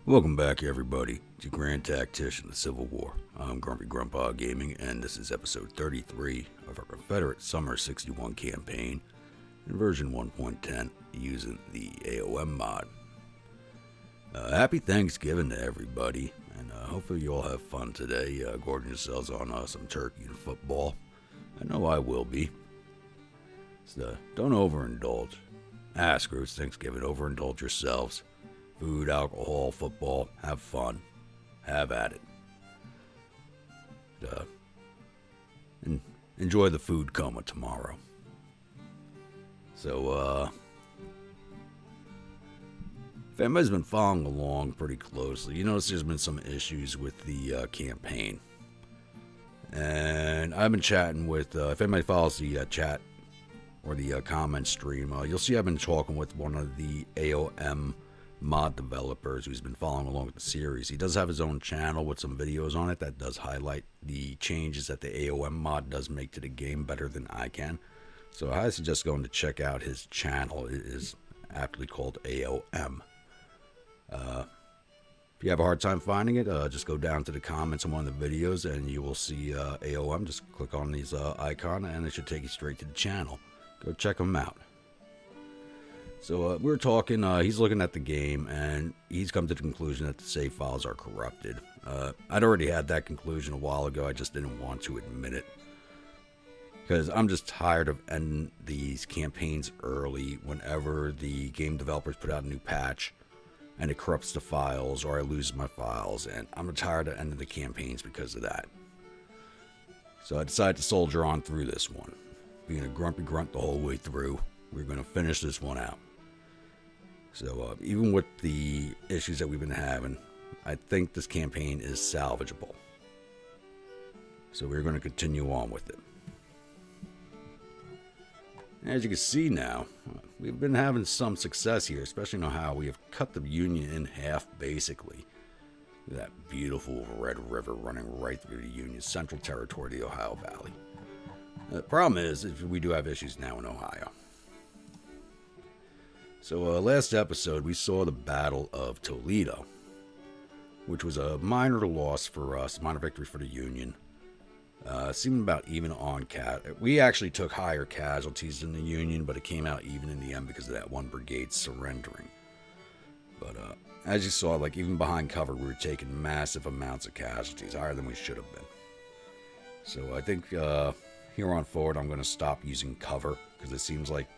Welcome back, everybody, to Grand Tactician, the Civil War. I'm Grumpy Grandpa Gaming, and this is episode 33 of our Confederate Summer 61 campaign in version 1.10 using the A.O.M mod. Happy Thanksgiving to everybody, and hopefully you all have fun today, gorging yourselves on some turkey and football. I know I will be. So don't overindulge. Screw it's Thanksgiving, overindulge yourselves. Food, alcohol, football, have fun. Have at it. And enjoy the food coma tomorrow. So, if anybody's been following along pretty closely, you notice there's been some issues with the campaign. And I've been chatting with, if anybody follows the chat or the comment stream, you'll see I've been talking with one of the A.O.M mod developers who's been following along with the series. He does have his own channel with some videos on it that does highlight the changes that the A.O.M mod does make to the game better than I can. So I suggest going to check out his channel. It is aptly called A.O.M. If you have a hard time finding it, just go down to the comments on one of the videos and you will see A.O.M. Just click on these icon and it should take you straight to the channel. Go check him out. So we're talking, he's looking at the game, and he's come to the conclusion that the save files are corrupted. I'd already had that conclusion a while ago, I just didn't want to admit it. Because I'm just tired of ending these campaigns early whenever the game developers put out a new patch, and it corrupts the files, or I lose my files, and I'm tired of ending the campaigns because of that. So I decided to soldier on through this one. Being a grumpy grunt the whole way through, we're going to finish this one out. So even with the issues that we've been having, I think this campaign is salvageable. So we're going to continue on with it. As you can see now, we've been having some success here, especially now how we have cut the Union in half basically. That beautiful Red River running right through the Union Central Territory of the Ohio Valley. The problem is we do have issues now in Ohio. So last episode we saw the Battle of Toledo, which was a minor loss for us, minor victory for the Union. Seemed about even on we actually took higher casualties than the Union, but it came out even in the end because of that one brigade surrendering. But as you saw, like even behind cover, we were taking massive amounts of casualties, higher than we should have been. So I think here on forward, I'm going to stop using cover because it seems like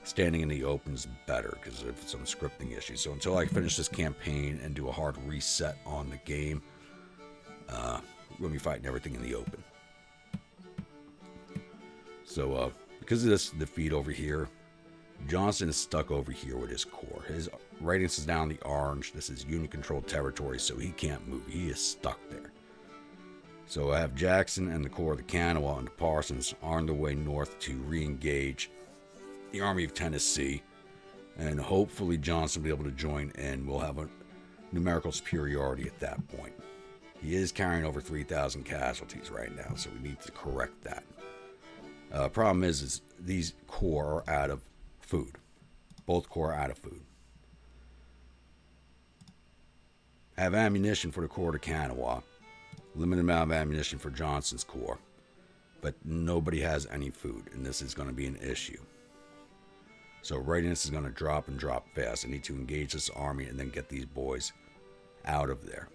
standing in the open is better because of some scripting issues. So until I finish this campaign and do a hard reset on the game, we're going to be fighting everything in the open. So because of this defeat over here, Johnson is stuck over here with his corps. His Readiness is down in the orange. This is Union-controlled territory, so he can't move. He is stuck there. So I have Jackson and the Corps of the Kanawha and the Parsons on their way north to re-engage the Army of Tennessee, and hopefully Johnson will be able to join in. We'll have a numerical superiority at that point. He is carrying over 3,000 casualties right now, so we need to correct that. Problem is these corps are out of food. Both corps are out of food. I have ammunition for the Corps of the Kanawha, limited amount of ammunition for Johnson's corps, but nobody has any food, and this is going to be an issue. So readiness is going to drop and drop fast. I need to engage this army and then get these boys out of there.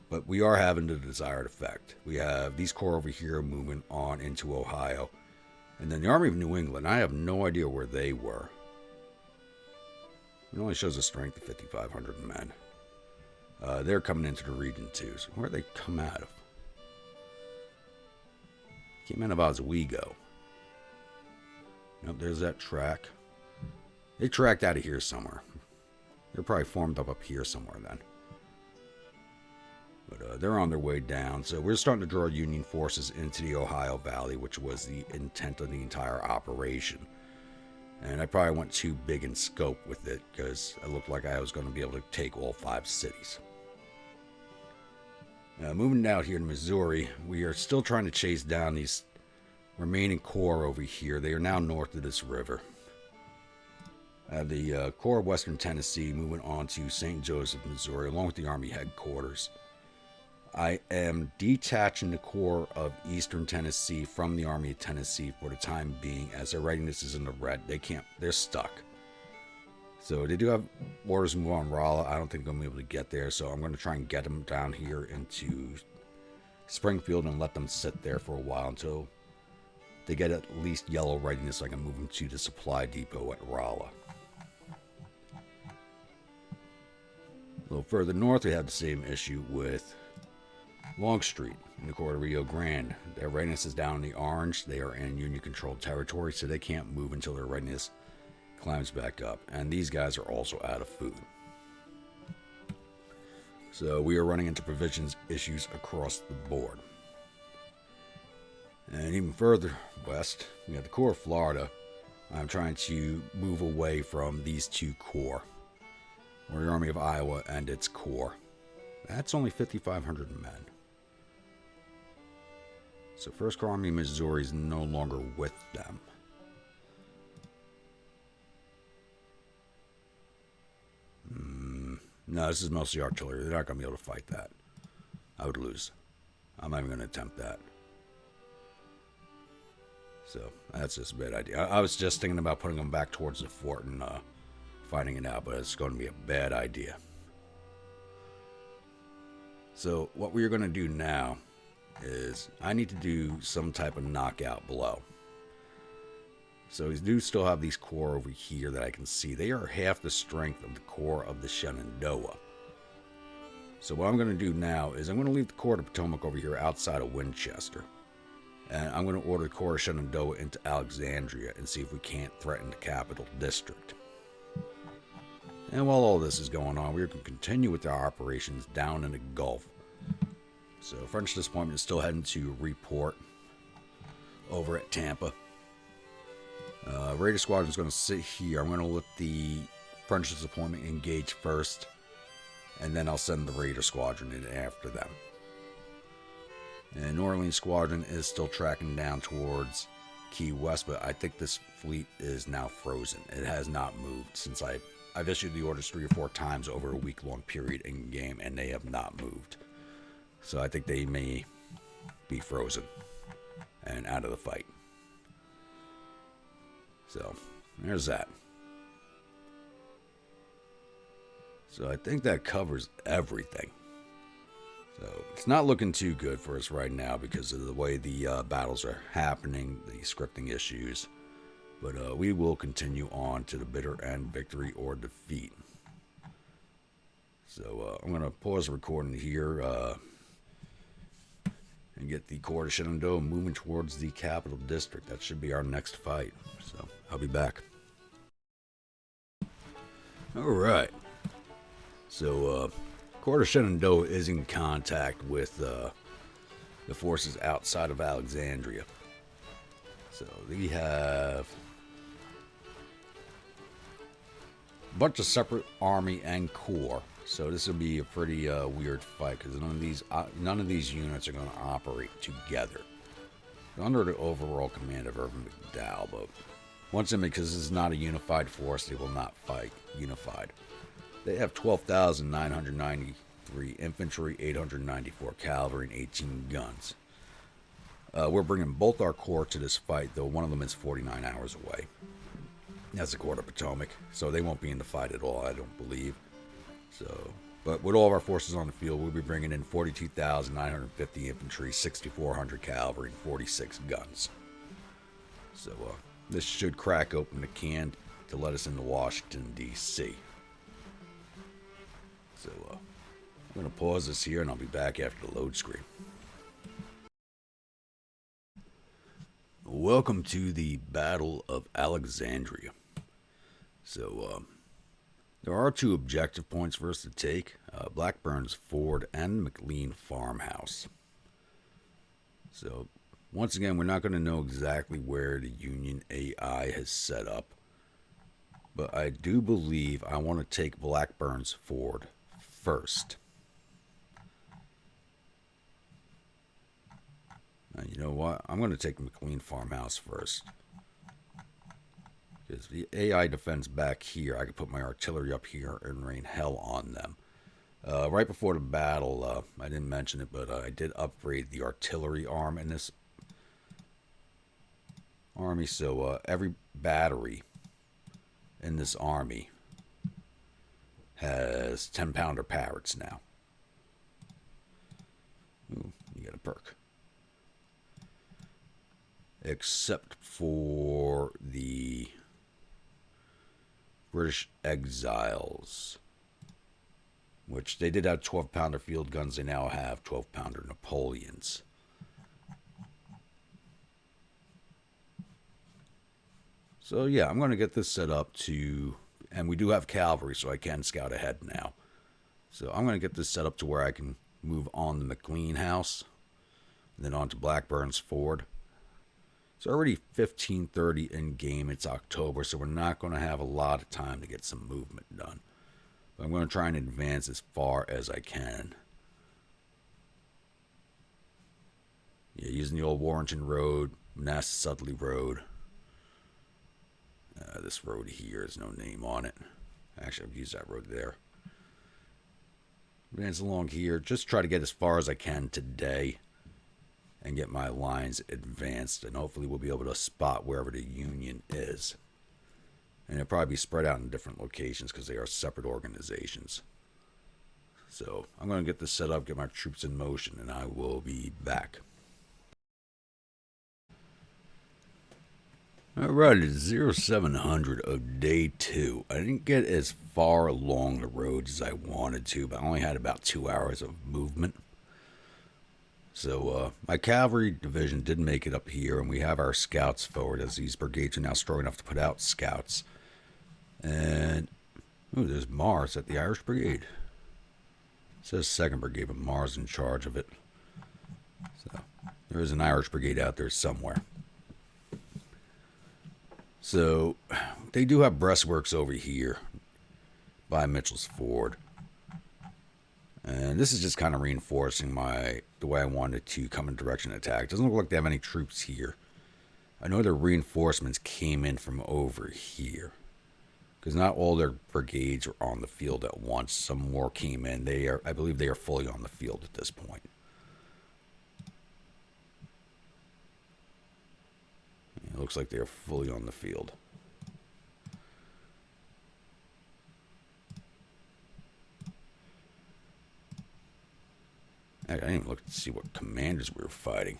But we are having the desired effect. We have these corps over here moving on into Ohio. And then the Army of New England, I have no idea where they were. It only shows a strength of 5,500 men. They're coming into the region too. So where did they come out of? Came out of Oswego. Nope, there's that track. They tracked out of here somewhere. They're probably formed up here somewhere then. But they're on their way down. So we're starting to draw Union forces into the Ohio Valley, which was the intent of the entire operation. And I probably went too big in scope with it because it looked like I was going to be able to take all 5 cities. Moving out here to Missouri, we are still trying to chase down these remaining corps over here. They are now north of this river. I have the Corps of Western Tennessee moving on to St. Joseph, Missouri, along with the Army headquarters. I am detaching the Corps of Eastern Tennessee from the Army of Tennessee for the time being, as their readiness is in the red. They're stuck. So they do have orders to move on Rolla. I don't think they're going to be able to get there, so I'm going to try and get them down here into Springfield and let them sit there for a while until they get at least yellow readiness so I can move them to the supply depot at Rolla. A little further north, we have the same issue with Longstreet in the Corps of Rio Grande. Their readiness is down in the orange. They are in Union-controlled territory, so they can't move until their readiness climbs back up. And these guys are also out of food. So we are running into provisions issues across the board. And even further west, we have the Corps of Florida. I'm trying to move away from these two corps, or the Army of Iowa and its corps. That's only 5,500 men. So 1st Corps Army Missouri is no longer with them. No, this is mostly artillery. They're not going to be able to fight that. I would lose. I'm not even going to attempt that. So that's just a bad idea. I was just thinking about putting them back towards the fort and fighting it out, but it's going to be a bad idea. So what we're going to do now is I need to do some type of knockout blow. So we do still have these corps over here that I can see. They are half the strength of the Corps of the Shenandoah. So what I'm going to do now is I'm going to leave the Corps of Potomac over here outside of Winchester. And I'm going to order the Corps of Shenandoah into Alexandria and see if we can't threaten the capital district. And while all this is going on, we're going to continue with our operations down in the Gulf. So French Disappointment is still heading to report over at Tampa. Raider Squadron is going to sit here. I'm going to let the French Disappointment engage first, and then I'll send the Raider Squadron in after them. And New Orleans Squadron is still tracking down towards Key West, but I think this fleet is now frozen. It has not moved since I've issued the orders 3 or 4 times over a week-long period in game, and they have not moved. So I think they may be frozen and out of the fight. So there's that. So I think that covers everything. So it's not looking too good for us right now because of the way the battles are happening, the scripting issues. But we will continue on to the bitter end, victory or defeat. So I'm going to pause the recording here and get the Corps of Shenandoah moving towards the capital district. That should be our next fight. So I'll be back. Alright. So Corps of Shenandoah is in contact with the forces outside of Alexandria. So we have a bunch of separate army and corps. So this will be a pretty weird fight because none of these units are going to operate together. They're under the overall command of Irvin McDowell, but once again, because this is not a unified force, they will not fight unified. They have 12,993 infantry, 894 cavalry, and 18 guns. We're bringing both our corps to this fight, though one of them is 49 hours away. That's the Corps of Potomac, so they won't be in the fight at all, I don't believe. So, but with all of our forces on the field, we'll be bringing in 42,950 infantry, 6,400 cavalry, and 46 guns. So this should crack open the can to let us into Washington, D.C. So I'm going to pause this here, and I'll be back after the load screen. Welcome to the Battle of Alexandria. So, there are 2 objective points for us to take, Blackburn's Ford and McLean Farmhouse. So, once again, we're not going to know exactly where the Union AI has set up, but I do believe I want to take Blackburn's Ford first. Now, you know what? I'm going to take McLean Farmhouse first. Because the AI defense back here, I could put my artillery up here and rain hell on them. Right before the battle, I didn't mention it, but I did upgrade the artillery arm in this army. So every battery in this army has 10-pounder parrots now. Ooh, you get a perk. Except for the British exiles, which they did have 12-pounder field guns. They now have 12-pounder Napoleons. So yeah, I'm going to get this set up to, and we do have cavalry, so I can scout ahead now. So I'm going to get this set up to where I can move on the McLean House, and then on to Blackburn's Ford. It's already 15:30 in game. It's October, so we're not going to have a lot of time to get some movement done. But I'm going to try and advance as far as I can. Yeah, using the old Warrington Road, Manassas Sudley Road. This road here has no name on it. Actually, I've used that road there. Advance along here. Just try to get as far as I can today and get my lines advanced, and hopefully we'll be able to spot wherever the Union is. And it'll probably be spread out in different locations because they are separate organizations. So I'm going to get this set up, get my troops in motion, and I will be back. Alright, it's 0700 of day 2. I didn't get as far along the road as I wanted to, but I only had about 2 hours of movement. So my cavalry division did make it up here, and we have our scouts forward as these brigades are now strong enough to put out scouts. And, ooh, there's Mars at the Irish Brigade. It says 2nd Brigade, but Mars in charge of it. So there is an Irish Brigade out there somewhere. So they do have breastworks over here by Mitchell's Ford. And this is just kind of reinforcing the way I wanted to come in direction attack. It doesn't look like they have any troops here. I know their reinforcements came in from over here, because not all their brigades are on the field at once. Some more came in. I believe they are fully on the field at this point. It looks like they are fully on the field. I didn't even look to see what commanders we were fighting.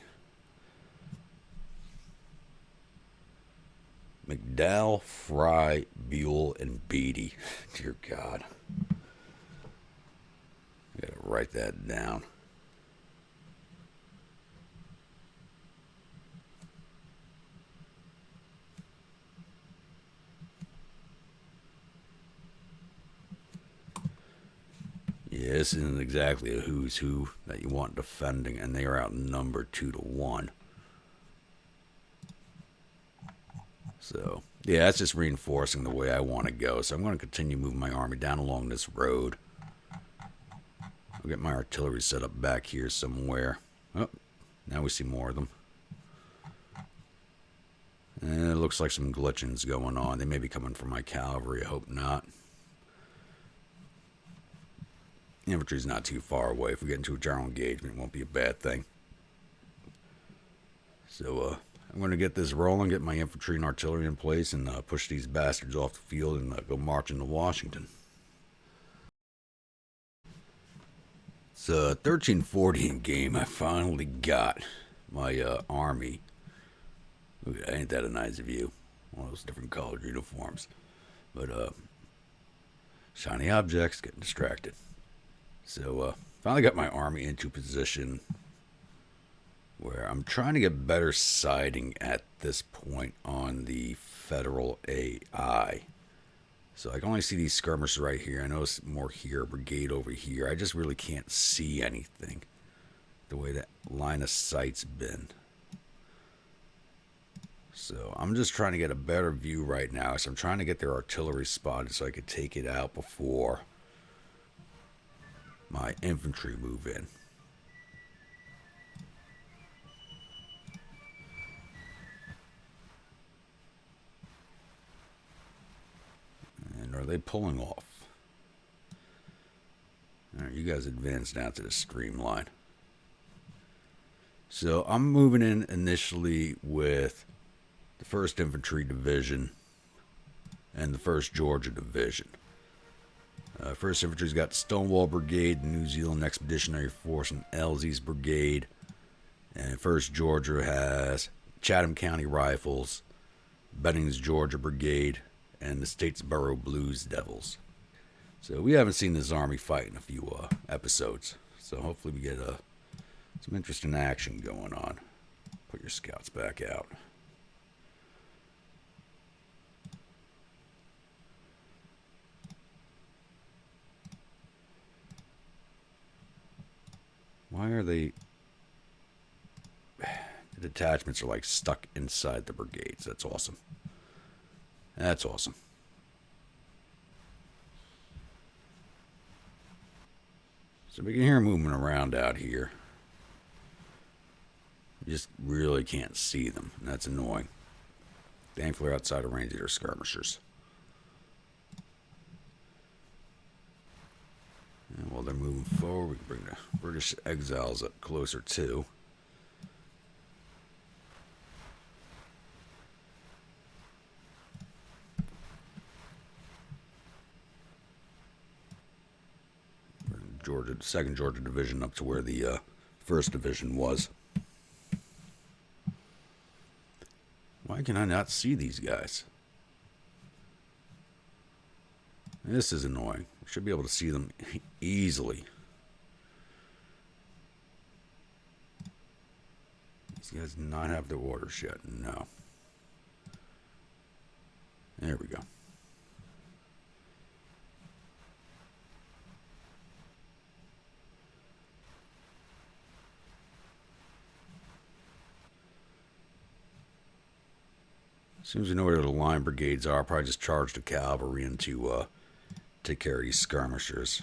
McDowell, Fry, Buell, and Beatty. Dear God. I gotta write that down. Yeah, this isn't exactly a who's who that you want defending, and they are outnumbered 2-1. So, yeah, that's just reinforcing the way I want to go. So I'm going to continue moving my army down along this road. I'll get my artillery set up back here somewhere. Oh, now we see more of them. And it looks like some glitchings going on. They may be coming from my cavalry. I hope not. Infantry's not too far away. If we get into a general engagement, it won't be a bad thing. So I'm going to get this rolling, get my infantry and artillery in place, and push these bastards off the field and go march into Washington. It's 1340 in game. I finally got my army. Ooh, ain't that a nice view? All those different colored uniforms. But shiny objects, getting distracted. So finally got my army into position where I'm trying to get better sighting at this point on the Federal AI. So I can only see these skirmishers right here. I notice more here, brigade over here. I just really can't see anything the way that line of sight's been. So I'm just trying to get a better view right now. So I'm trying to get their artillery spotted so I could take it out before my infantry move in. And are they pulling off? All right, you guys advance down to the streamline. So I'm moving in initially with the 1st Infantry Division and the 1st Georgia Division. 1st Infantry's got Stonewall Brigade, New Zealand Expeditionary Force, and Elsie's Brigade. And 1st Georgia has Chatham County Rifles, Bennings Georgia Brigade, and the Statesboro Blues Devils. So we haven't seen this army fight in a few episodes. So hopefully we get some interesting action going on. Put your scouts back out. Why are they... The detachments are like stuck inside the brigades. That's awesome. That's awesome. So we can hear movement around out here. You just really can't see them, and that's annoying. Thankfully, outside of range, they're skirmishers. And while they're moving forward, we can bring the British exiles up closer too. Georgia, 2nd Georgia Division up to where the 1st Division was. Why can I not see these guys? This is annoying. I should be able to see them easily. These guys do not have their orders yet. No. There we go. As soon as we know where the line brigades are, I'll probably just charge the cavalry into take care of these skirmishers.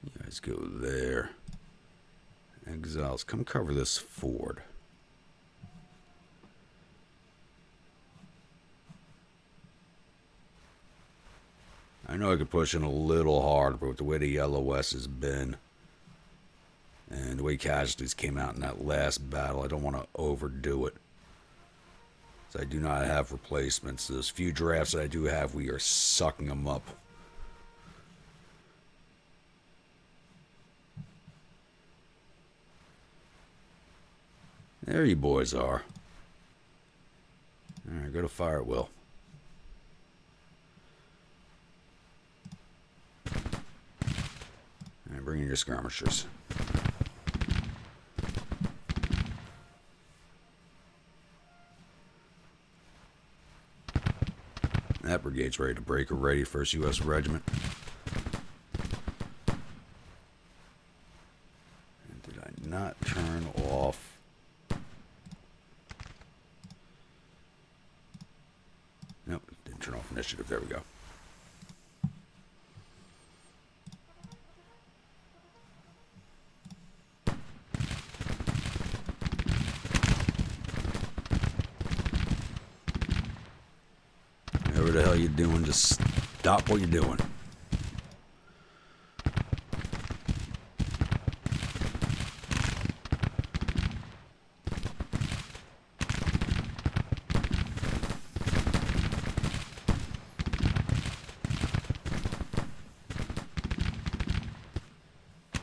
You guys go there. Exiles, come cover this ford. I know I could push in a little hard, but with the way the LOS has been and the way casualties came out in that last battle, I don't want to overdo it. So I do not have replacements. Those few drafts that I do have, we are sucking them up. There you boys are. Alright, go to fire at will. And bring in your skirmishers. That brigade's ready to break already. 1st U.S. Regiment. And did I not turn off? Nope, didn't turn off initiative. There we go. Whatever the hell you're doing, just stop what you're doing.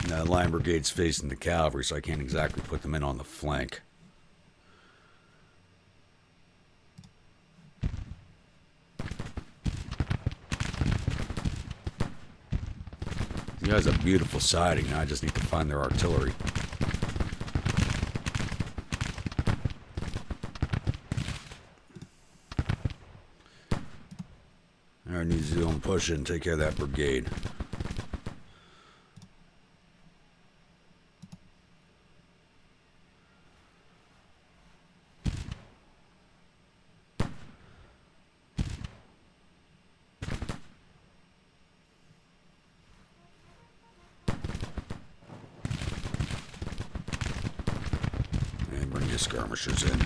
Now, the line brigade's facing the cavalry, so I can't exactly put them in on the flank. You guys have beautiful siding. Now I just need to find their artillery. Alright, New Zealand, push in, take care of that brigade. the skirmishers in.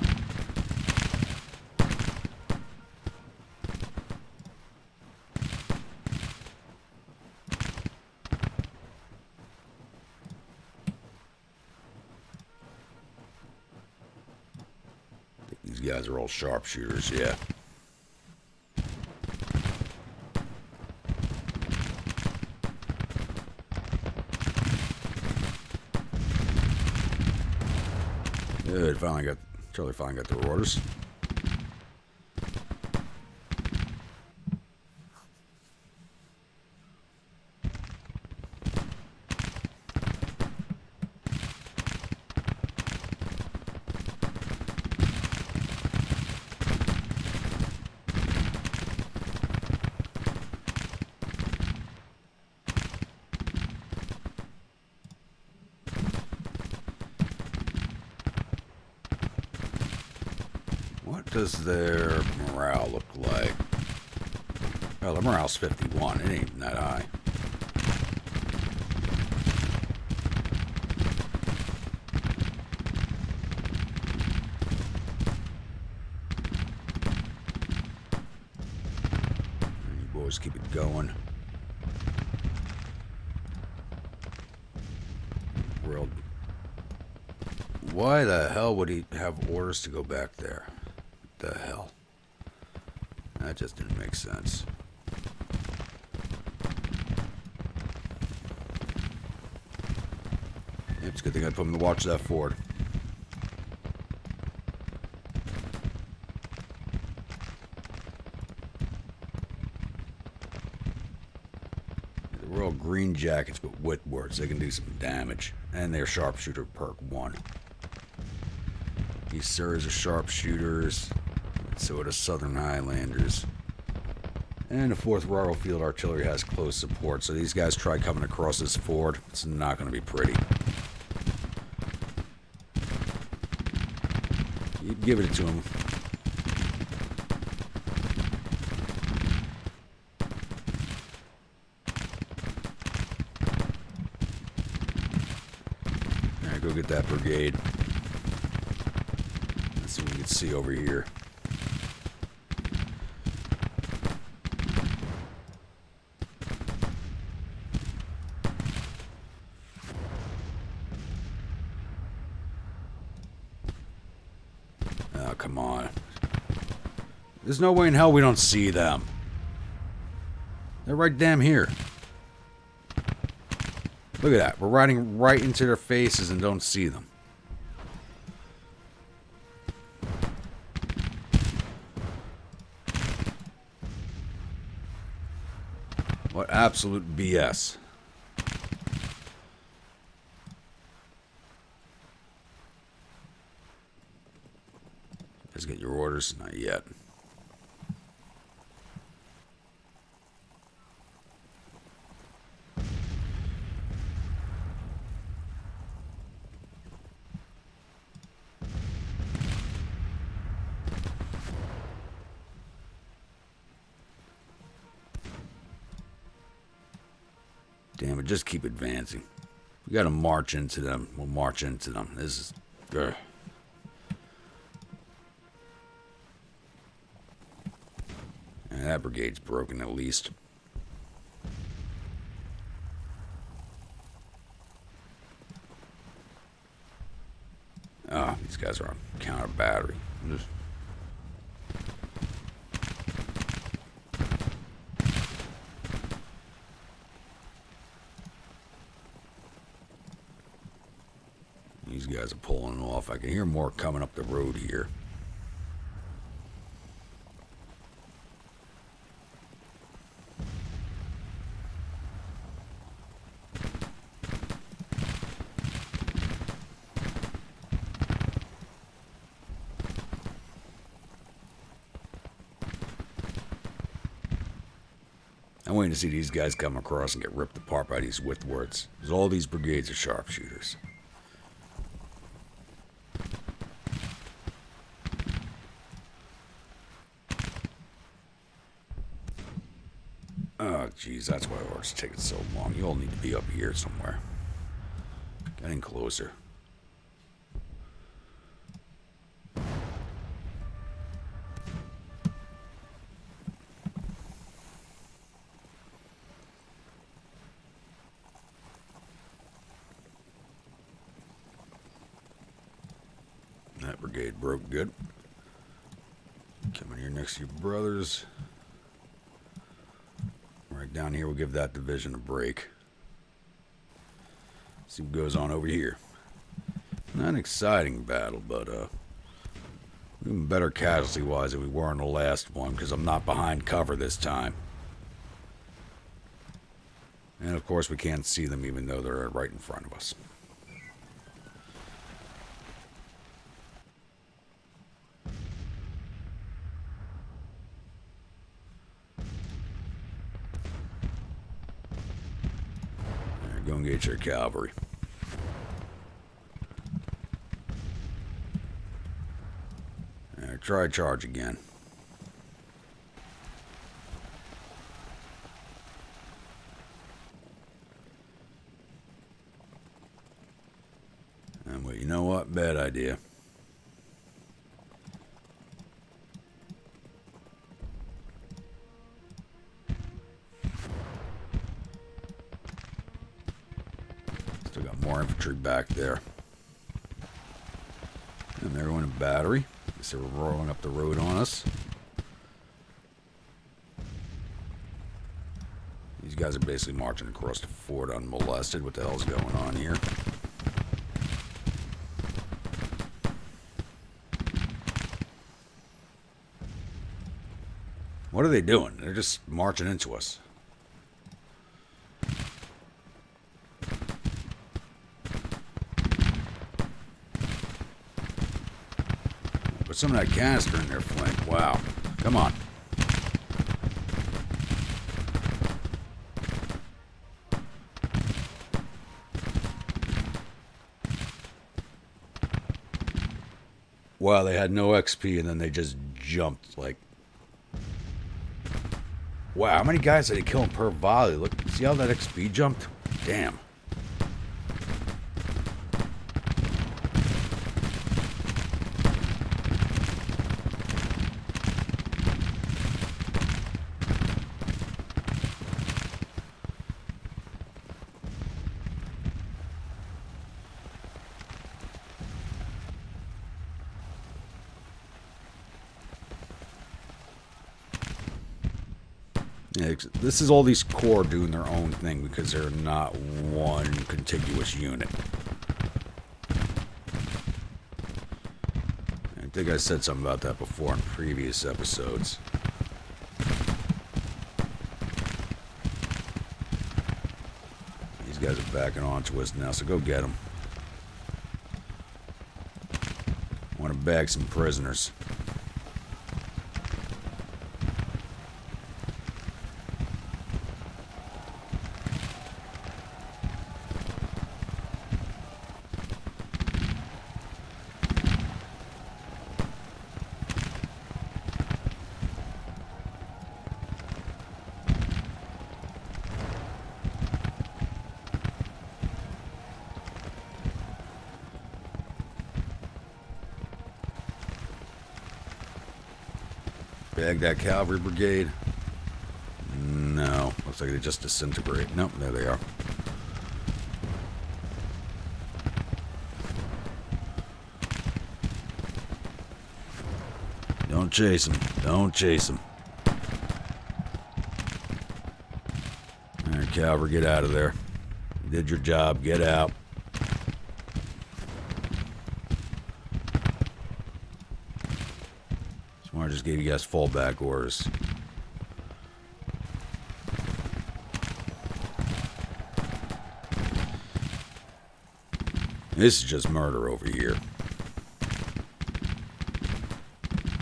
These guys are all sharpshooters, yeah. Good, Charlie finally got their orders. What does their morale look like? Oh, their morale's 51. It ain't even that high. You boys keep it going. World. Why the hell would he have orders to go back there? The hell? That just didn't make sense. Yep, it's a good thing I put him to watch that ford. They're all green jackets, but Whitworths. They can do some damage. And they're sharpshooter perk 1. These sirs are sharpshooters. So are the Southern Highlanders. And the 4th Royal Field Artillery has close support. So these guys try coming across this ford. It's not going to be pretty. You give it to them. Alright, go get that brigade. Let's see what we can see over here. Oh, come on. There's no way in hell we don't see them. They're right damn here. Look at that. We're riding right into their faces and don't see them. What absolute BS. Let's get your orders. Not yet. Damn it, just keep advancing. We gotta march into them. We'll march into them. This is... Ugh. And that brigade's broken at least. Oh, these guys are on counter battery. Just... These guys are pulling off. I can hear more coming up the road here. I'm waiting to see these guys come across and get ripped apart by these Whitworths. Because all these brigades are sharpshooters. Oh, jeez, that's why orders taking so long. You all need to be up here somewhere. Getting closer. barricade broke. Good. Coming here next to your brothers. Right down here, we'll give that division a break. See what goes on over here. Not an exciting battle, but even better casualty-wise than we were in the last one, because I'm not behind cover this time. And of course, we can't see them even though they're right in front of us. Right, go engage your cavalry. Right, try charge again. And well, you know what? Bad idea. Still got more infantry back there. And they're going to battery. Guess they were rolling up the road on us. These guys are basically marching across the fort unmolested. What the hell's going on here? What are they doing? They're just marching into us. Put some of that canister in their flank. Wow. Come on. Wow, they had no XP and then they just jumped like... Wow, how many guys did he kill per volley? Look, see how that XP jumped? Damn. Yeah, this is all these corps doing their own thing because they're not one contiguous unit. I think I said something about that before in previous episodes. These guys are backing onto us now, so go get them. I want to bag some prisoners. Bag that cavalry brigade. No. Looks like they just disintegrate. Nope, there they are. Don't chase them. Don't chase them. Alright, cavalry, get out of there. You did your job. Get out. I just gave you guys fallback orders. This is just murder over here.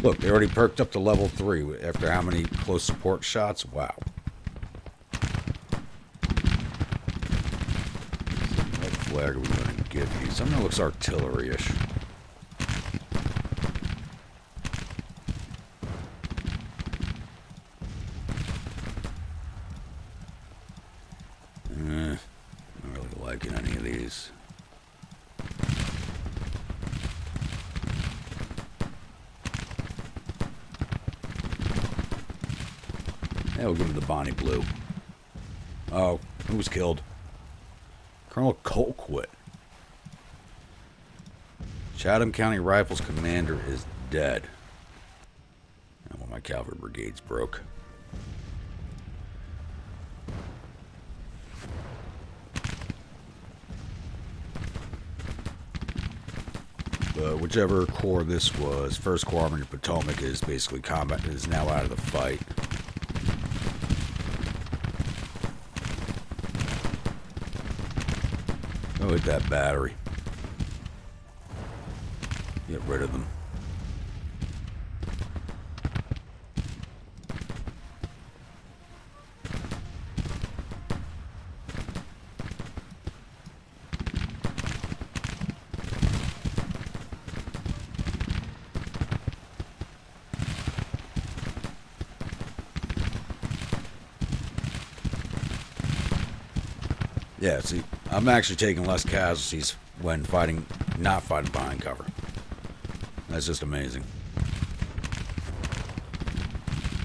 Look, they already perked up to level 3 after how many close support shots? Wow. What flag are we going to give you? Something that looks artillery-ish. Not really liking any of these. Yeah, we'll give him the Bonnie Blue. Oh, who was killed? Colonel Colquitt. Chatham County Rifles commander is dead. And one of my cavalry brigades broke. But whichever corps this was, 1st Corps Army of Potomac is basically combat, is now out of the fight. Go hit that battery. Get rid of them. Yeah, see, I'm actually taking less casualties when fighting, not fighting behind cover. That's just amazing.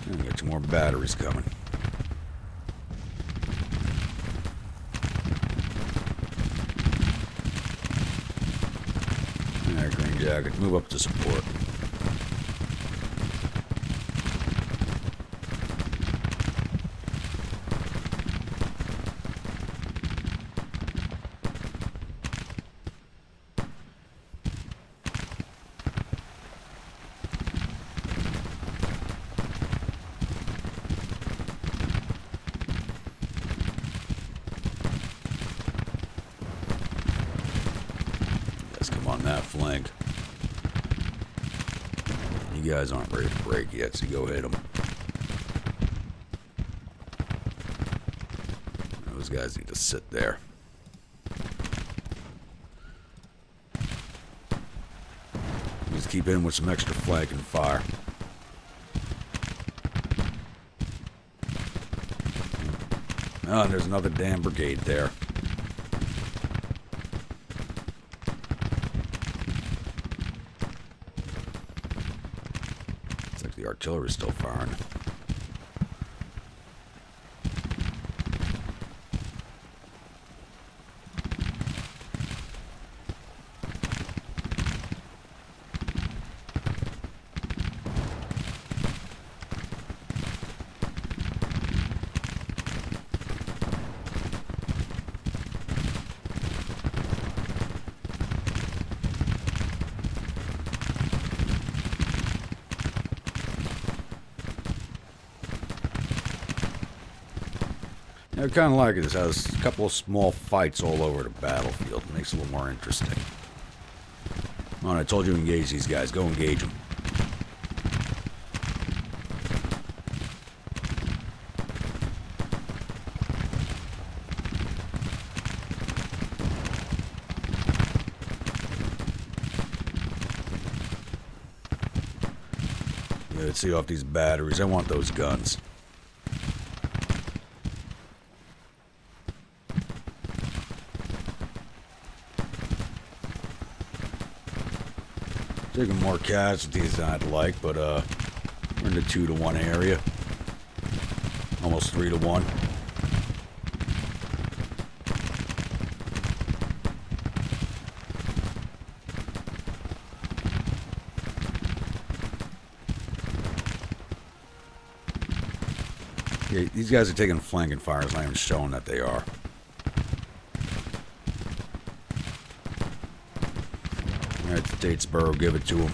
And got 2 more batteries coming. Alright, Green Jacket, move up to support. On that flank. You guys aren't ready to break yet, so go hit them. Those guys need to sit there. Just keep in with some extra flanking fire. Oh, and there's another damn brigade there. The artillery is still firing. I kind of like it. It has a couple of small fights all over the battlefield. It makes it a little more interesting. Come on, I told you to engage these guys. Go engage them. Yeah, let's see off these batteries. I want those guns. Taking more casualties than I'd like, but we're in the 2-to-1 area. Almost 3-to-1. Yeah, these guys are taking flanking fire. It's not even showing that they are. Alright, Statesboro, give it to them.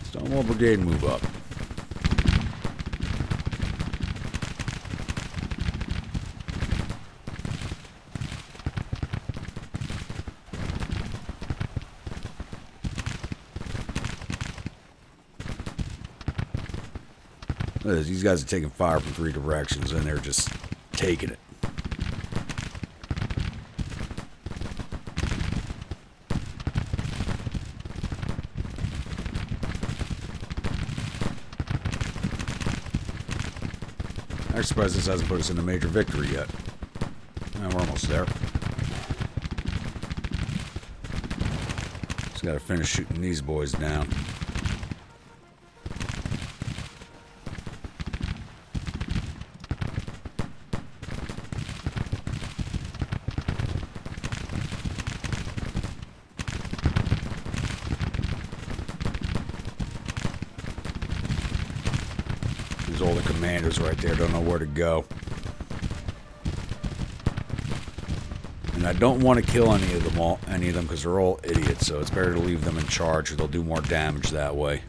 Stonewall Brigade, move up. These guys are taking fire from 3 directions, and they're just taking it. I'm surprised this hasn't put us in a major victory yet. We're almost there. Just gotta finish shooting these boys down. commanders right there don't know where to go. And I don't want to kill any of them because they're all idiots, so it's better to leave them in charge or they'll do more damage that way.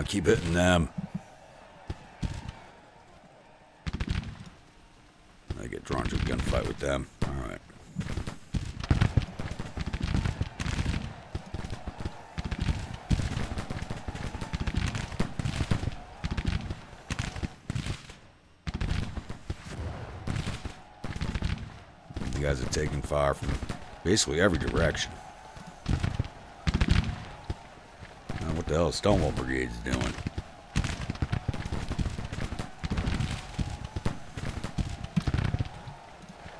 Keep hitting them. I get drawn to a gunfight with them. Alright. You guys are taking fire from basically every direction. What the hell is Stonewall Brigade's doing?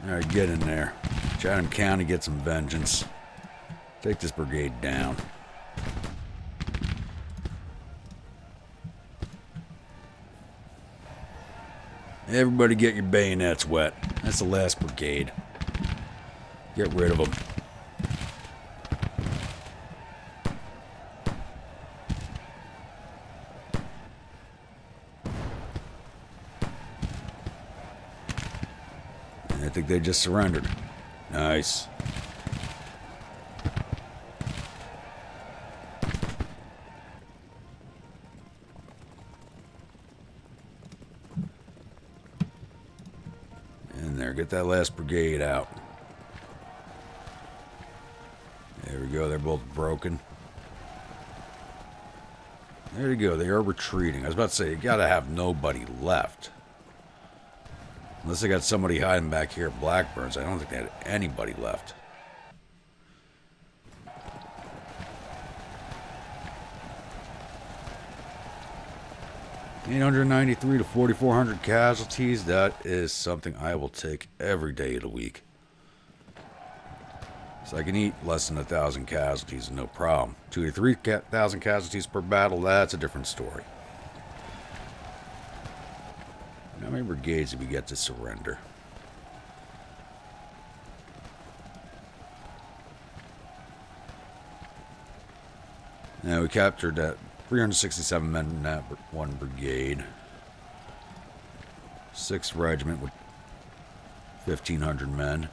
Alright, get in there. Chatham County, get some vengeance. Take this brigade down. Everybody get your bayonets wet. That's the last brigade. Get rid of them. I think they just surrendered. Nice. In there, get that last brigade out. There we go, they're both broken. There you go, they are retreating. I was about to say, you gotta have nobody left. Unless they got somebody hiding back here at Blackburns, I don't think they had anybody left. $893 to 4,400 casualties. That is something I will take every day of the week. So I can eat less than 1,000 casualties, no problem. 2,000 to 3,000 casualties per battle, that's a different story. How many brigades did we get to surrender? Now we captured that 367 men in that one brigade. 6th Regiment with 1,500 men.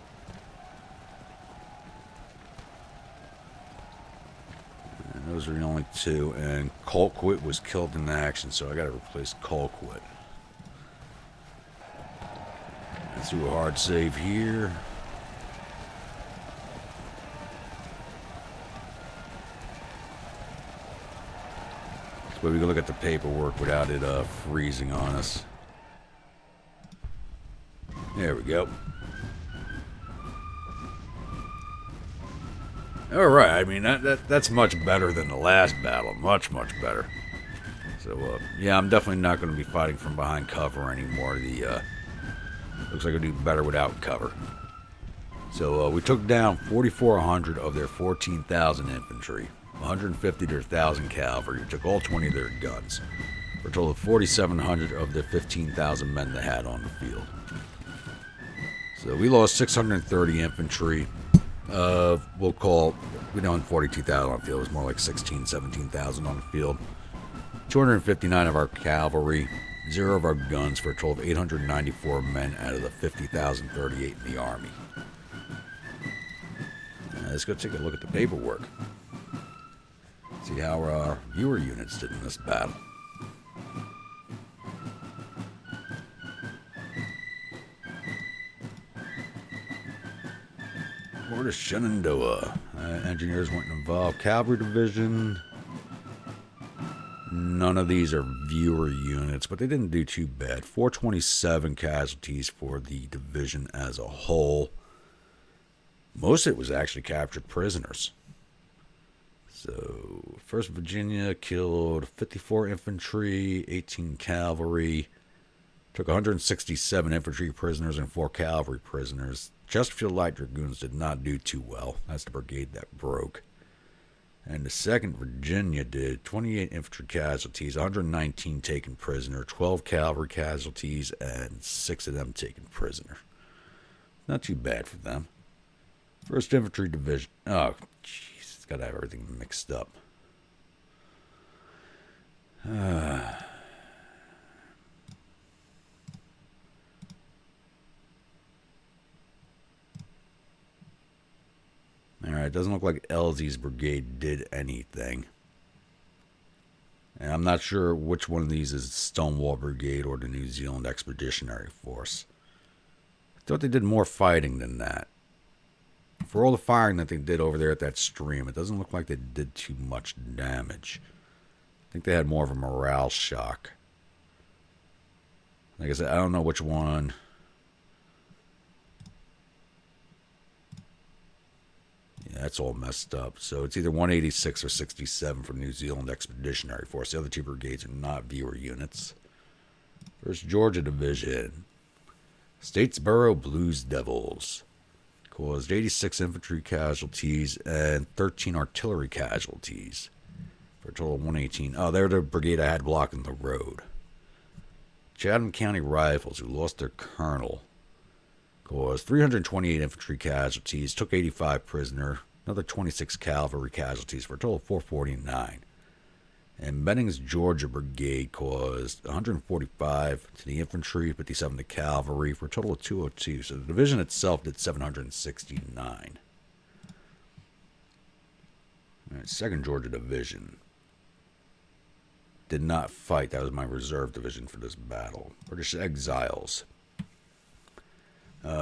And those are the only 2. And Colquitt was killed in action, so I got to replace Colquitt. Let's do a hard save here. This way we can look at the paperwork without it freezing on us. There we go. Alright, I mean, that's much better than the last battle. Much, much better. So, yeah, I'm definitely not going to be fighting from behind cover anymore. Looks like I do better without cover. So we took down 4,400 of their 14,000 infantry, 150 to 1,000 cavalry. We took all 20 of their guns, for a total of 4,700 of the 15,000 men they had on the field. So we lost 630 infantry. We'll call, we don't have 42,000 on the field. It was more like 16,000, 17,000 on the field. 259 of our cavalry. 0 of our guns for a total of 894 men out of the 50,038 in the Army. Let's go take a look at the paperwork. See how our viewer units did in this battle. Fort of Shenandoah. Engineers weren't involved. Cavalry Division. None of these are viewer units, but they didn't do too bad. 427 casualties for the division as a whole. Most of it was actually captured prisoners. So, 1st Virginia killed 54 infantry, 18 cavalry, Took 167 infantry prisoners and 4 cavalry prisoners. Chesterfield Light Dragoons did not do too well. That's the brigade that broke. And the 2nd Virginia did 28 infantry casualties, 119 taken prisoner, 12 cavalry casualties, and 6 of them taken prisoner. Not too bad for them. 1st Infantry Division. Oh, jeez. It's got to have everything mixed up. Alright, doesn't look like Elsie's brigade did anything. And I'm not sure which one of these is Stonewall Brigade or the New Zealand Expeditionary Force. I thought they did more fighting than that. For all the firing that they did over there at that stream, it doesn't look like they did too much damage. I think they had more of a morale shock. Like I said, I don't know which one. Yeah, that's all messed up. So it's either 186 or 67 for New Zealand Expeditionary Force. The other 2 brigades are not viewer units. 1st Georgia Division. Statesboro Blues Devils. Caused 86 infantry casualties and 13 artillery casualties. For a total of 118. Oh, they're the brigade I had blocking the road. Chatham County Rifles, who lost their colonel, caused 328 infantry casualties, took 85 prisoner, another 26 cavalry casualties for a total of 449. And Benning's Georgia Brigade caused 145 to the infantry, 57 to cavalry for a total of 202. So the division itself did 769. All right, 2nd Georgia Division did not fight. That was my reserve division for this battle. British Exiles.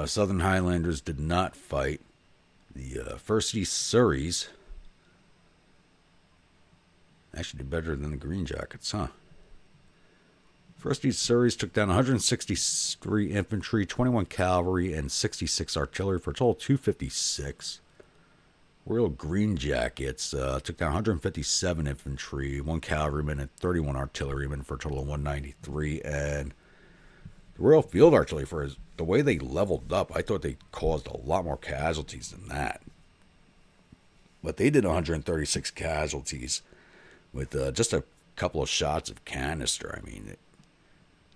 Southern Highlanders did not fight. The 1st East Surreys actually did better than the Green Jackets, huh? 1st East Surreys took down 163 infantry, 21 cavalry, and 66 artillery for a total of 256. Royal Green Jackets took down 157 infantry, 1 cavalryman, and 31 artillerymen for a total of 193. And the Royal Field Artillery, for the way they leveled up, I thought they caused a lot more casualties than that. But they did 136 casualties with just a couple of shots of canister. I mean,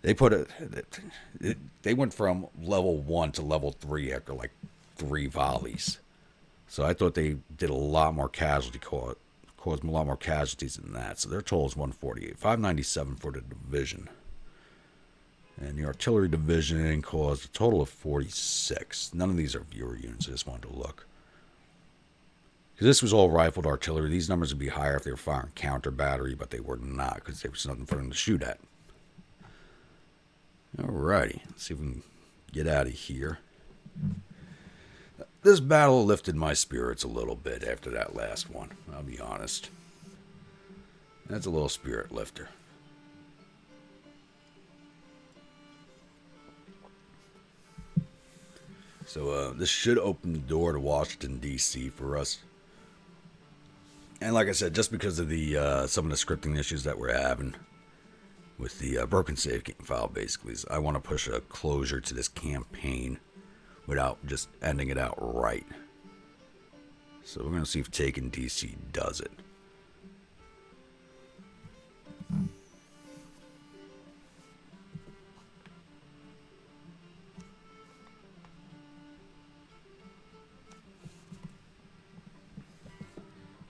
they went from level 1 to level 3 after like 3 volleys. So I thought they did a lot more caused a lot more casualties than that. So their total is 148, 597 for the division. And the artillery division caused a total of 46. None of these are viewer units. I just wanted to look. Because this was all rifled artillery. These numbers would be higher if they were firing counter battery, but they were not because there was nothing for them to shoot at. Alrighty, let's see if we can get out of here. This battle lifted my spirits a little bit after that last one, I'll be honest. That's a little spirit lifter. So this should open the door to Washington, D.C. for us. And like I said, just because of the some of the scripting issues that we're having with the broken save game file, basically, I want to push a closure to this campaign without just ending it out right. So we're going to see if taking D.C. does it.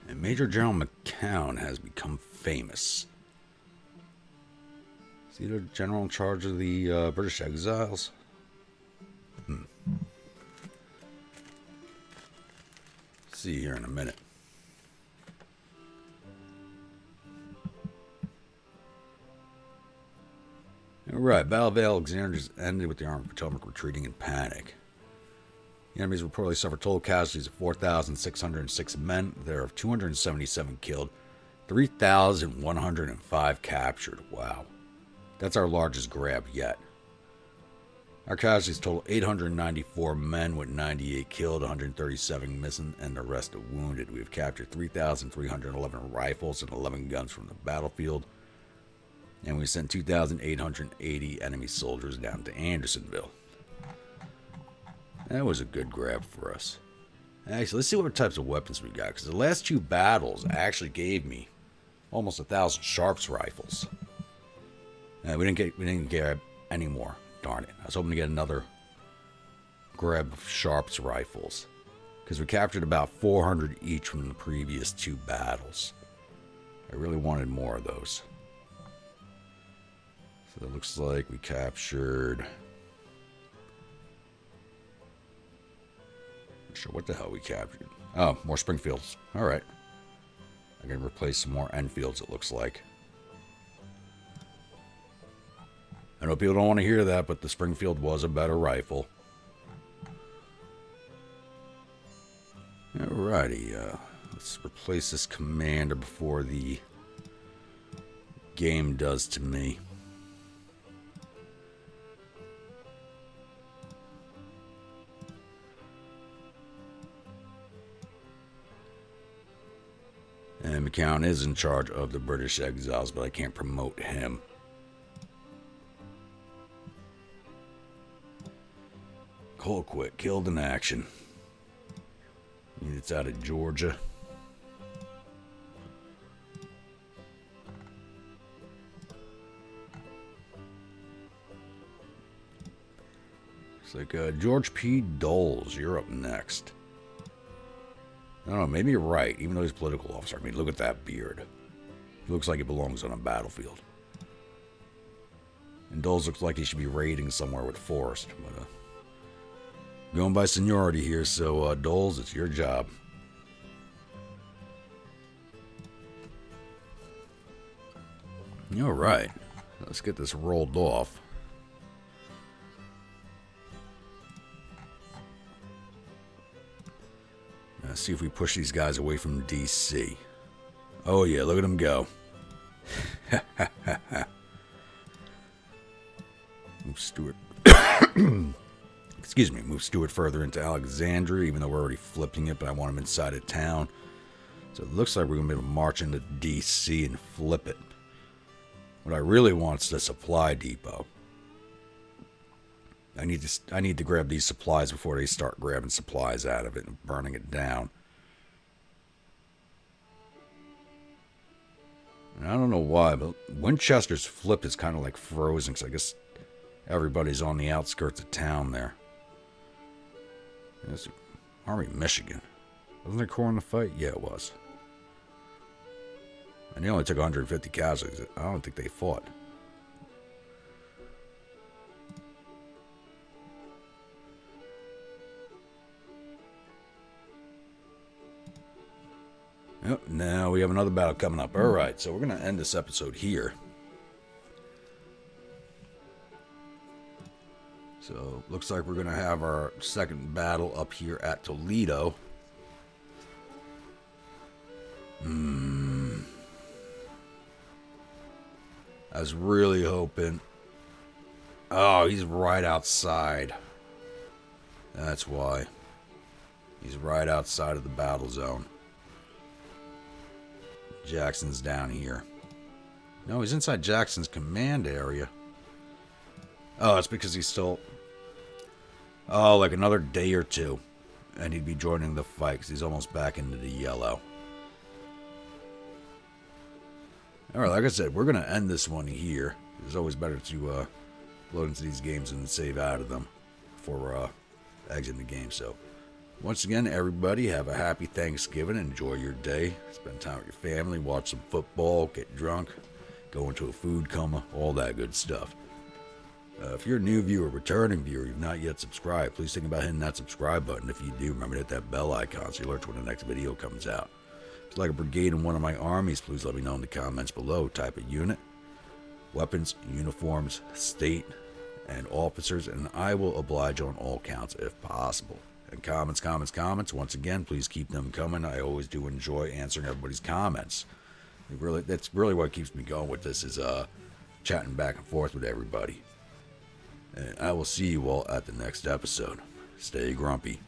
And Major General McCown has become famous. Is he the general in charge of the British Exiles? See here in a minute. Alright, Battle of Alexandria just ended with the Army of Potomac retreating in panic. The enemies reportedly suffered total casualties of 4,606 men, thereof 277 killed, 3,105 captured. Wow. That's our largest grab yet. Our casualties total 894 men with 98 killed, 137 missing, and the rest are wounded. We have captured 3,311 rifles and 11 guns from the battlefield. And we sent 2,880 enemy soldiers down to Andersonville. That was a good grab for us. Actually, let's see what types of weapons we got, because the last 2 battles actually gave me almost 1,000 Sharps rifles. We didn't get any more. Darn it! I was hoping to get another grab of Sharps rifles, because we captured about 400 each from the previous 2 battles. I really wanted more of those. So it looks like we captured... Not sure what the hell we captured. Oh, more Springfields. Alright. I can replace some more Enfields, it looks like. I know people don't want to hear that, but the Springfield was a better rifle. Alrighty, let's replace this commander before the game does to me. And McCown is in charge of the British exiles, but I can't promote him. Colquitt, killed in action. It's out of Georgia. It's like George P. Doles, you're up next. I don't know, maybe you're right, even though he's a political officer. I mean, look at that beard. He looks like he belongs on a battlefield. And Doles looks like he should be raiding somewhere with Forrest. But, going by seniority here, so Doles, it's your job. All right, let's get this rolled off. Let's see if we push these guys away from DC. Oh yeah, look at them go. Move Stewart. Excuse me, move Stewart further into Alexandria, even though we're already flipping it, but I want him inside of town. So it looks like we're going to be able to march into DC and flip it. What I really want is the supply depot. I need to grab these supplies before they start grabbing supplies out of it and burning it down. And I don't know why, but Winchester's flip is kind of like frozen, because I guess everybody's on the outskirts of town there. That's Army Michigan. Wasn't there Corps in the fight? Yeah, it was. And they only took 150 casualties. I don't think they fought. Yep, now we have another battle coming up. Alright, so we're going to end this episode here. So, looks like we're going to have our second battle up here at Toledo. I was really hoping... Oh, he's right outside. That's why. He's right outside of the battle zone. Jackson's down here. No, he's inside Jackson's command area. Oh, it's because he's still... Oh, like another day or two. And he'd be joining the fight because he's almost back into the yellow. Alright, like I said, we're going to end this one here. It's always better to load into these games and save out of them before exiting the game. So, once again, everybody, have a happy Thanksgiving. Enjoy your day. Spend time with your family. Watch some football. Get drunk. Go into a food coma. All that good stuff. If you're a new viewer, returning viewer, you've not yet subscribed, please think about hitting that subscribe button. If you do, remember to hit that bell icon so you're alerted when the next video comes out. If you'd like a brigade in one of my armies, please let me know in the comments below. Type of unit, weapons, uniforms, state, and officers, and I will oblige on all counts if possible. And comments. Once again, please keep them coming. I always do enjoy answering everybody's comments. That's really what keeps me going with this, is chatting back and forth with everybody. And I will see you all at the next episode. Stay grumpy.